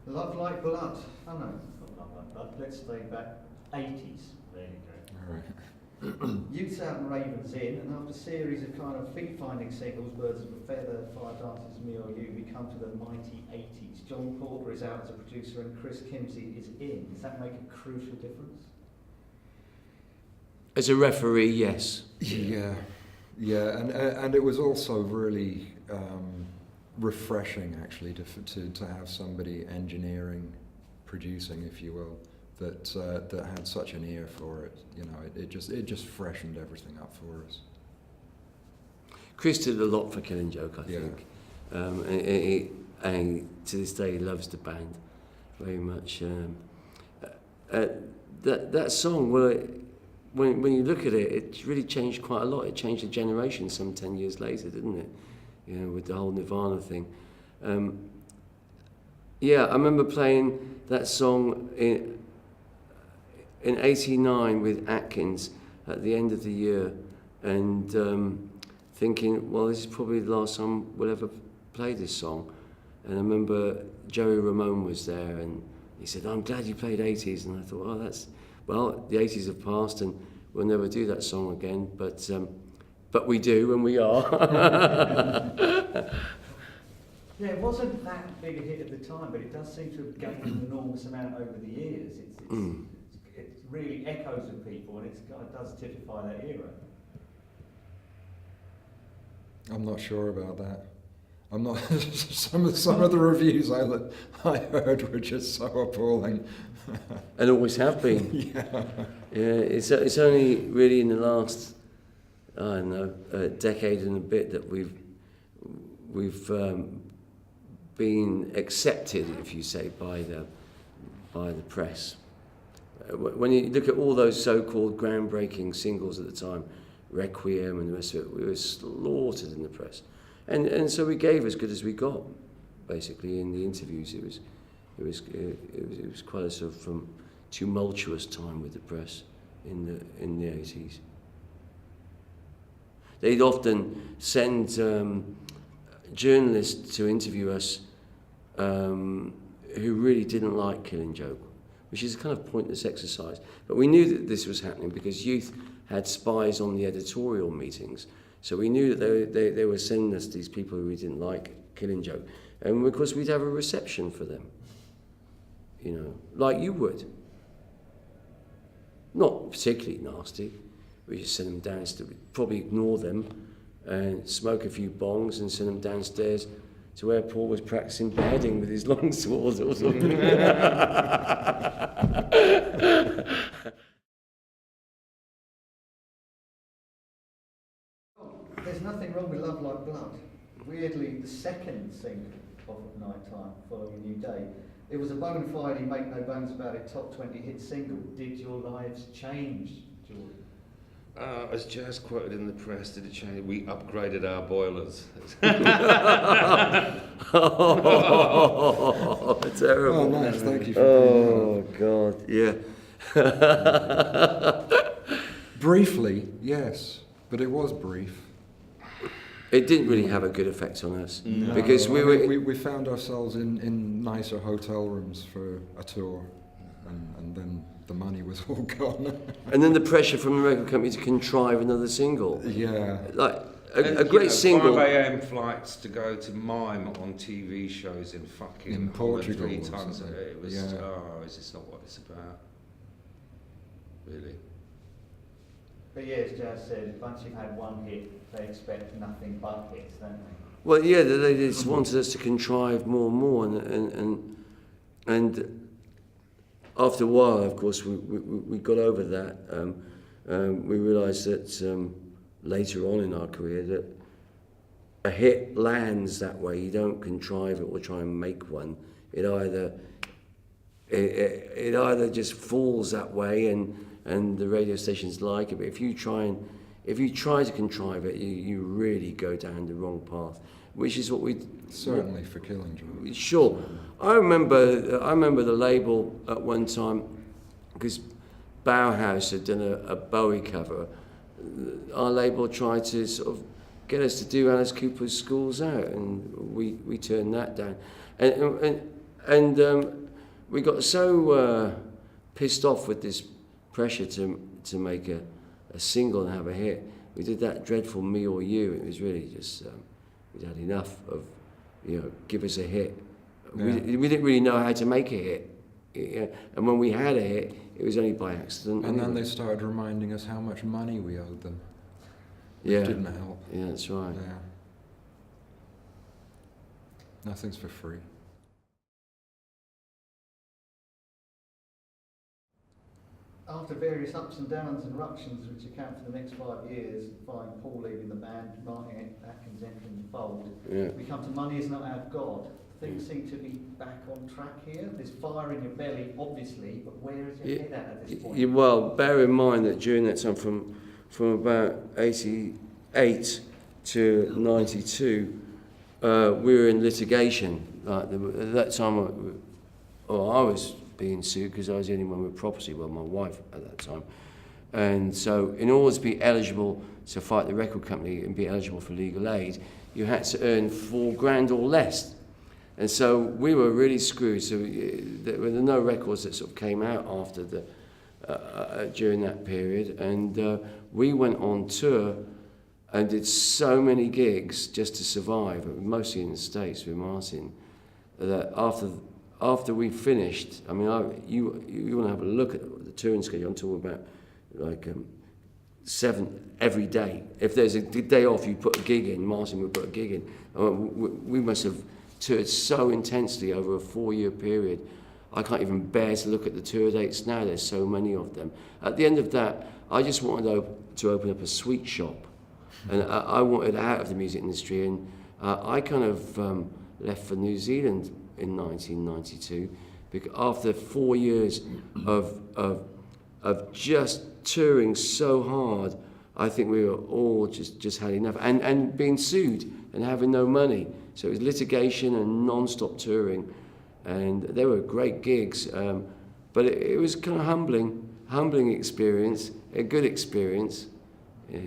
Love Like Blood. Oh no, not Love Like Blood. Let's stay back 80s. There you go. All right. Youths Out and Ravens In, and after a series of kind of feet-finding singles, Birds of a Feather, Fire Dances, Me or You, we come to the mighty 80s. John Porter is out as a producer and Chris Kimsey is in. Does that make a crucial difference? As a referee, yes. Yeah, and it was also really refreshing actually to have somebody engineering, producing, if you will, that had such an ear for it. You know, it just freshened everything up for us. Chris did a lot for Killing Joke, I think. And to this day, he loves the band very much. That song, well, when you look at it, it really changed quite a lot. It changed a generation some 10 years later, didn't it? You know, with the whole Nirvana thing. I remember playing that song in '89 with Atkins at the end of the year, and thinking, well, this is probably the last time we'll ever play this song. And I remember Joey Ramone was there, and he said, "I'm glad you played '80s." And I thought, well, the '80s have passed, and we'll never do that song again. But we do, and we are. Yeah, it wasn't that big a hit at the time, but it does seem to have gained an enormous amount over the years. It really echoes with people, and it does typify that era. I'm not sure about that. I'm not. some of the reviews I heard were just so appalling. And always have been. It's only really in the last, I don't know, decade and a bit that we've been accepted, if you say, by the press. When you look at all those so-called groundbreaking singles at the time, Requiem and the rest of it, we were slaughtered in the press, and so we gave as good as we got. Basically, in the interviews, it was quite a sort of tumultuous time with the press in the 80s. They'd often send journalists to interview us who really didn't like Killing Joke, which is a kind of pointless exercise. But we knew that this was happening because Youth had spies on the editorial meetings. So we knew that they were sending us these people who we didn't like Killing Joke. And of course we'd have a reception for them, you know, like you would. Not particularly nasty. We just send them downstairs, probably ignore them and smoke a few bongs and send them downstairs to where Paul was practicing beheading with his long swords or something. There's nothing wrong with Love Like Blood. Weirdly, the second single of Night Time, Following a New Day, it was a bona fide, make no bones about it, top 20 hit single. Did your lives change, Jordan? As Jazz quoted in the press, did it change? We upgraded our boilers. Oh, terrible. Oh, nice, thank you for God, yeah. Briefly, yes, but it was brief. It didn't really have a good effect on us. No, because we found ourselves in nicer hotel rooms for a tour, and then the money was all gone. And then the pressure from the record company to contrive another single. Yeah. Like a great single. 5 a.m. flights to go to mime on TV shows in fucking in Portugal. 3 times a day. It was, yeah. Is this not what it's about? Really? But yeah, as Jazz said, once you've had one hit, they expect nothing but hits, don't they? Well, yeah, they just wanted us to contrive more and more, and after a while, of course, we got over that. We realised that later on in our career that a hit lands that way. You don't contrive it or try and make one. It either just falls that way, and the radio stations like it. But if you try to contrive it, you really go down the wrong path, which is what we Certainly for Killing Joke. Sure, I remember the label at one time, because Bauhaus had done a Bowie cover. Our label tried to sort of get us to do Alice Cooper's Schools Out, and we turned that down. we got so pissed off with this pressure to make a single and have a hit. We did that dreadful Me or You. It was really just we'd had enough of, give us a hit. Yeah. We didn't really know how to make a hit. Yeah. And when we had a hit, it was only by accident. And then they started reminding us how much money we owed them. Yeah. Which didn't help. Yeah, that's right. Yeah. Nothing's for free. After various ups and downs and ructions which account for the next 5 years, following Paul leaving the band, Martin Atkins entering the fold, we come to Money Is Not Our God. Things seem to be back on track here. There's fire in your belly, obviously, but where is your head at this point? Well, bear in mind that during that time, from about 88 to 92, we were in litigation. At that time, I was being sued because I was the only one with property, well, my wife at that time. And so in order to be eligible to fight the record company and be eligible for legal aid, you had to earn $4,000 or less. And so we were really screwed. So there were no records that sort of came out after during that period. And we went on tour and did so many gigs just to survive, mostly in the States with Martin, that after we finished, I mean, you want to have a look at the touring schedule. I'm talking about like 7 every day. If there's a day off, you put a gig in. Martin would put a gig in. We must have toured so intensely over a 4-year period. I can't even bear to look at the tour dates now. There's so many of them. At the end of that, I just wanted to open up a sweet shop, and I wanted out of the music industry. And I kind of left for New Zealand in 1992, because after 4 years of just touring so hard, I think we were all just had enough, and being sued and having no money. So it was litigation and non-stop touring, and they were great gigs, but it was kind of humbling experience, a good experience. Yeah.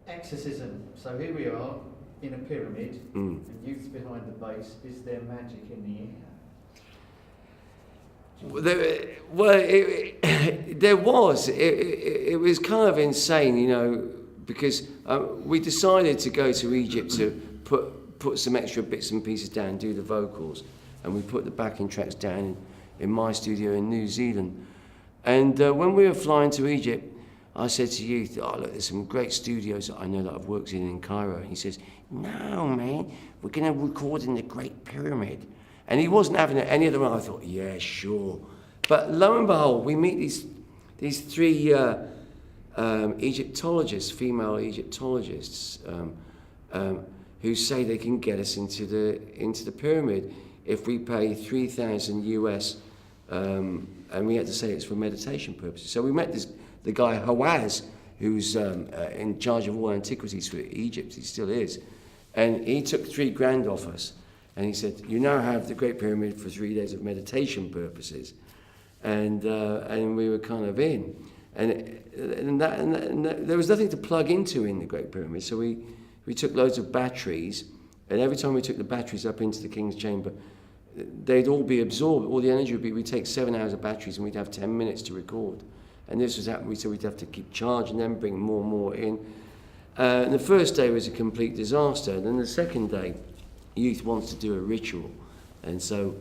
Exorcism. So here we are in a pyramid, and youth's behind the base. Is there magic in the air? There was. It was kind of insane, because we decided to go to Egypt to put some extra bits and pieces down, do the vocals, and we put the backing tracks down in my studio in New Zealand. And when we were flying to Egypt, I said to Youth, look, there's some great studios that I know that I've worked in Cairo. And he says, no, man, we're going to record in the Great Pyramid. And he wasn't having any other one. I thought, yeah, sure. But lo and behold, we meet these 3 Egyptologists, female Egyptologists, who say they can get us into the pyramid if we pay $3,000 US, and we had to say it's for meditation purposes. So we met the guy Hawaz, who's in charge of all antiquities for Egypt. He still is, and he took $3,000 off us. And he said, you now have the Great Pyramid for 3 days of meditation purposes. And we were kind of in. And there was nothing to plug into in the Great Pyramid. So we took loads of batteries. And every time we took the batteries up into the King's Chamber, they'd all be absorbed. All the energy would be, we'd take 7 hours of batteries and we'd have 10 minutes to record. And this was happening, so we'd have to keep charging them, bring more and more in. And the first day was a complete disaster. And then the second day, Youth wants to do a ritual, and so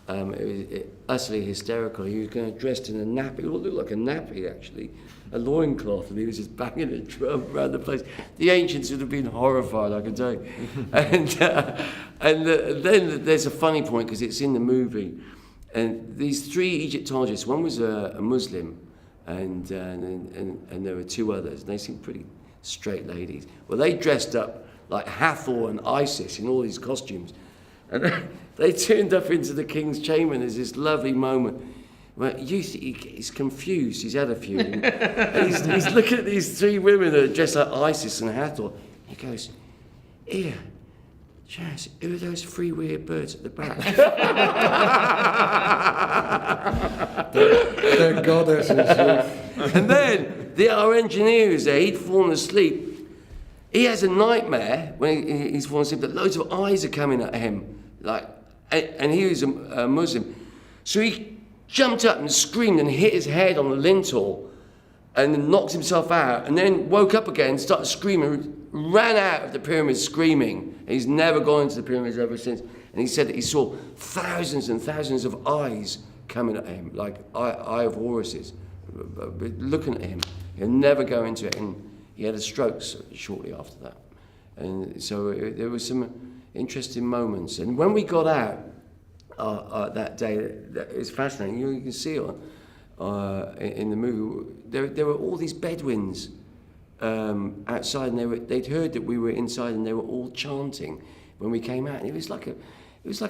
it was utterly hysterical. He was going to dressed in a nappy. It looked like a nappy, actually, a loincloth, and he was just banging a drum around the place. The ancients would have been horrified, I can tell you. And then there's a funny point, because it's in the movie, and these 3 Egyptologists, one was a Muslim, and there were 2 others, and they seemed pretty straight ladies. Well, they dressed up like Hathor and Isis in all these costumes. And they turned up into the King's Chamber, and there's this lovely moment where he's confused, he's had a few. And he's looking at these 3 women that are dressed like Isis and Hathor. He goes, here, Chaz, who are those 3 weird birds at the back? They're goddesses. And then our engineer who's there, he'd fallen asleep. He has a nightmare when he's falling asleep that loads of eyes are coming at him, and he was a Muslim. So he jumped up and screamed and hit his head on the lintel and then knocked himself out, and then woke up again, started screaming, ran out of the pyramid screaming. He's never gone into the pyramids ever since. And he said that he saw thousands and thousands of eyes coming at him, like eye of Horuses, looking at him. He'll never go into it. And he had a stroke shortly after that. And so there were some interesting moments. And when we got out that day, it's fascinating. You can see it in the movie. There were all these Bedouins outside, and they'd heard that we were inside, and they were all chanting when we came out. And it was like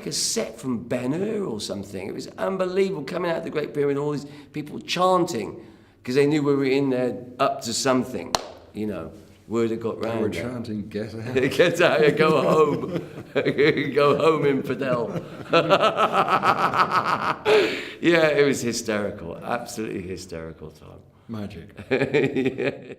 a set from Ben-Hur or something. It was unbelievable, coming out of the Great Pyramid, all these people chanting because they knew we were in there up to something. You know, word had got round. They were chanting, "Get out! Get out! Go home! Go home, infidel!" Yeah, it was hysterical. Absolutely hysterical time. Magic. Yeah.